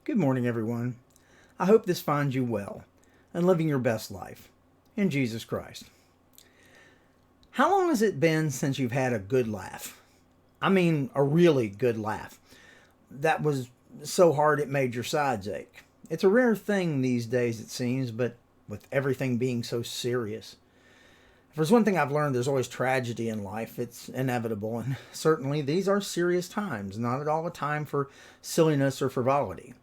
Good morning, everyone. I hope this finds you well and living your best life in Jesus Christ. How long has it been since you've had a good laugh? I mean, a really good laugh. That was so hard it made your sides ache. It's a rare thing these days, it seems, but with everything being so serious. If there's one thing I've learned, there's always tragedy in life. It's inevitable, and certainly these are serious times, not at all a time for silliness or frivolity.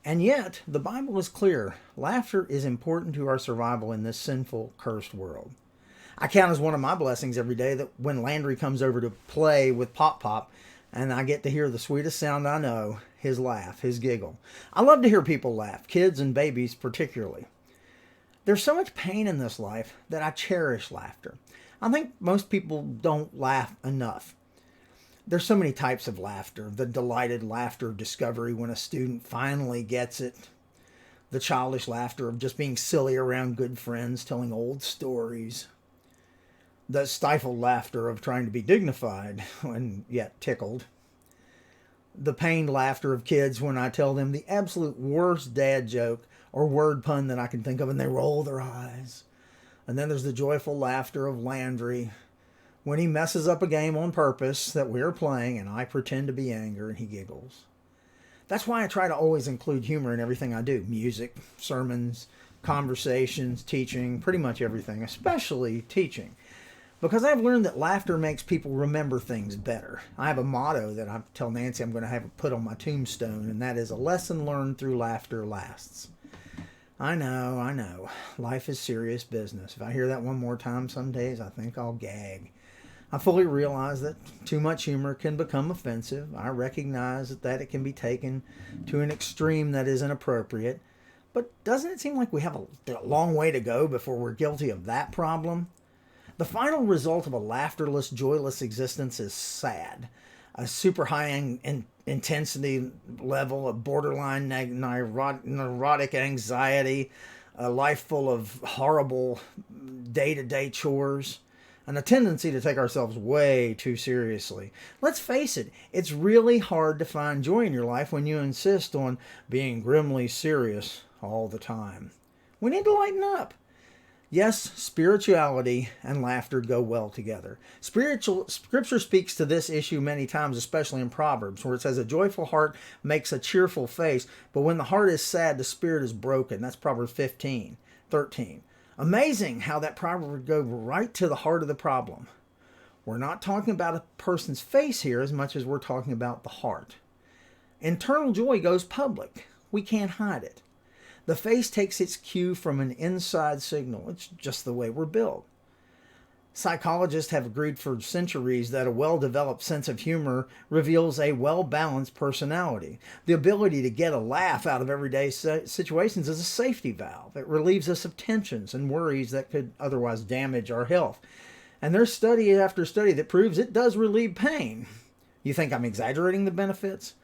And yet, the Bible is clear. Laughter is important to our survival in this sinful, cursed world. I count as one of my blessings every day that when Landry comes over to play with Pop Pop, and I get to hear the sweetest sound I know, his laugh, his giggle. I love to hear people laugh, kids and babies particularly. There's so much pain in this life that I cherish laughter. I think most people don't laugh enough. There's so many types of laughter. The delighted laughter of discovery when a student finally gets it. The childish laughter of just being silly around good friends, telling old stories. The stifled laughter of trying to be dignified and yet tickled. The pained laughter of kids when I tell them the absolute worst dad joke or word pun that I can think of and they roll their eyes. And then there's the joyful laughter of Landry when he messes up a game on purpose that we're playing and I pretend to be angry and he giggles. That's why I try to always include humor in everything I do. Music, sermons, conversations, teaching, pretty much everything, especially teaching. Because I've learned that laughter makes people remember things better. I have a motto that I tell Nancy I'm going to have put on my tombstone, and that is, a lesson learned through laughter lasts. I know. Life is serious business. If I hear that one more time some days, I think I'll gag. I fully realize that too much humor can become offensive. I recognize that it can be taken to an extreme that is inappropriate. But doesn't it seem like we have a long way to go before we're guilty of that problem? The final result of a laughterless, joyless existence is sad. A super high intensity level of borderline neurotic anxiety, a life full of horrible day-to-day chores, and a tendency to take ourselves way too seriously. Let's face it, it's really hard to find joy in your life when you insist on being grimly serious all the time. We need to lighten up. Yes, spirituality and laughter go well together. Scripture speaks to this issue many times, especially in Proverbs, where it says, a joyful heart makes a cheerful face, but when the heart is sad, the spirit is broken. That's Proverbs 15:13. Amazing how that proverb would go right to the heart of the problem. We're not talking about a person's face here as much as we're talking about the heart. Internal joy goes public. We can't hide it. The face takes its cue from an inside signal. It's just the way we're built. Psychologists have agreed for centuries that a well-developed sense of humor reveals a well-balanced personality. The ability to get a laugh out of everyday situations is a safety valve. It relieves us of tensions and worries that could otherwise damage our health. And there's study after study that proves it does relieve pain. You think I'm exaggerating the benefits?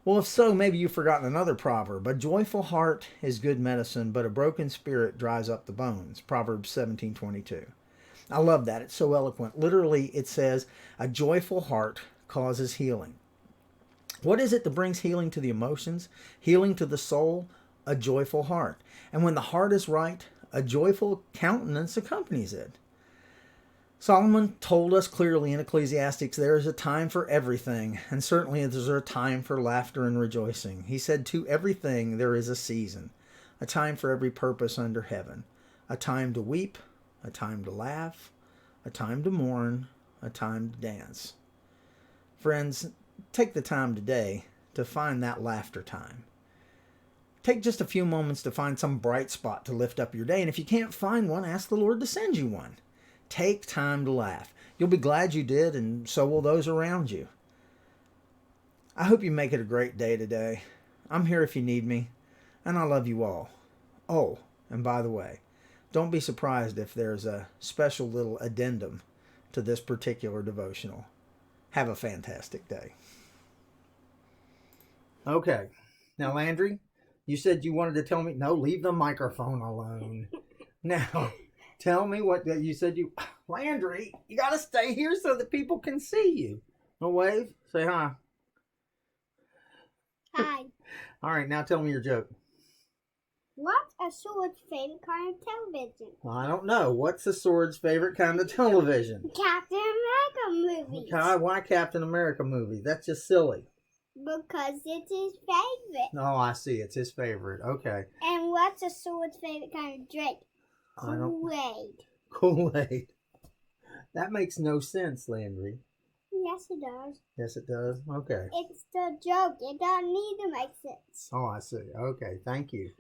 Well, if so, maybe you've forgotten another proverb. A joyful heart is good medicine, but a broken spirit dries up the bones. Proverbs 17:22. I love that. It's so eloquent. Literally, it says, a joyful heart causes healing. What is it that brings healing to the emotions? Healing to the soul? A joyful heart. And when the heart is right, a joyful countenance accompanies it. Solomon told us clearly in Ecclesiastes there is a time for everything, and certainly there's a time for laughter and rejoicing. He said, to everything there is a season, a time for every purpose under heaven, a time to weep, a time to laugh, a time to mourn, a time to dance. Friends, take the time today to find that laughter time. Take just a few moments to find some bright spot to lift up your day, and if you can't find one, ask the Lord to send you one. Take time to laugh. You'll be glad you did, and so will those around you. I hope you make it a great day today. I'm here if you need me, and I love you all. Oh, and by the way, don't be surprised if there's a special little addendum to this particular devotional. Have a fantastic day. Okay. Now, Landry, you said you wanted to tell me. No, leave the microphone alone. Now, tell me what you said. Landry, you got to stay here so that people can see you. No wave. Say hi. Hi. All right, now tell me your joke. What's a sword's favorite kind of television? Well, I don't know. What's the sword's favorite kind of television? Captain America movies. Why Captain America movies? That's just silly. Because it's his favorite. Oh, I see. It's his favorite. Okay. And what's a sword's favorite kind of drink? Kool-Aid. Kool-Aid. That makes no sense, Landry. Yes, it does. Yes, it does. Okay. It's the joke. It doesn't need to make sense. Oh, I see. Okay. Thank you.